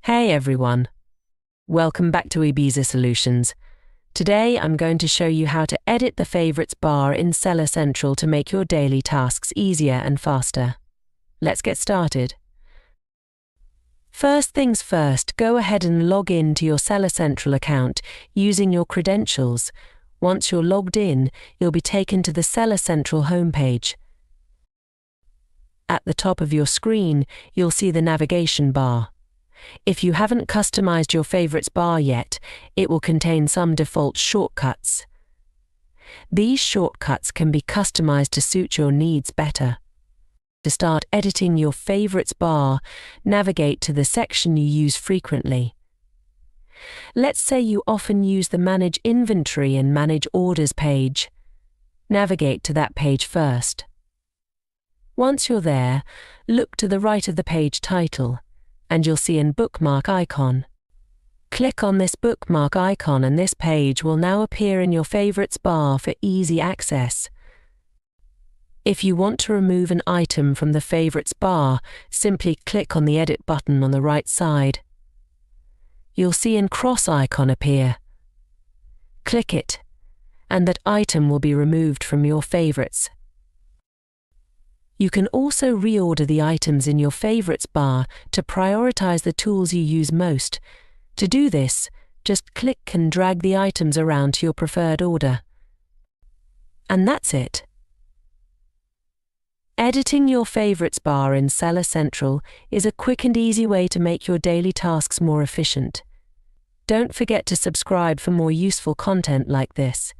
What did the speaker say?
Hey everyone, welcome back to Ibiza Solutions. Today I'm going to show you how to edit the favorites bar in Seller Central to make your daily tasks easier and faster. Let's get started. First things first, go ahead and log in to your Seller Central account using your credentials. Once you're logged in, you'll be taken to the Seller Central homepage. At the top of your screen, you'll see the navigation bar. If you haven't customized your favorites bar yet, it will contain some default shortcuts. These shortcuts can be customized to suit your needs better. To start editing your favorites bar, navigate to the section you use frequently. Let's say you often use the Manage Inventory and Manage Orders page. Navigate to that page first. Once you're there, look to the right of the page title, and you'll see a bookmark icon. Click on this bookmark icon and this page will now appear in your favorites bar for easy access. If you want to remove an item from the favorites bar, simply click on the Edit button on the right side. You'll see a cross icon appear. Click it, and that item will be removed from your favorites. You can also reorder the items in your favorites bar to prioritize the tools you use most. To do this, just click and drag the items around to your preferred order. And that's it. Editing your favorites bar in Seller Central is a quick and easy way to make your daily tasks more efficient. Don't forget to subscribe for more useful content like this.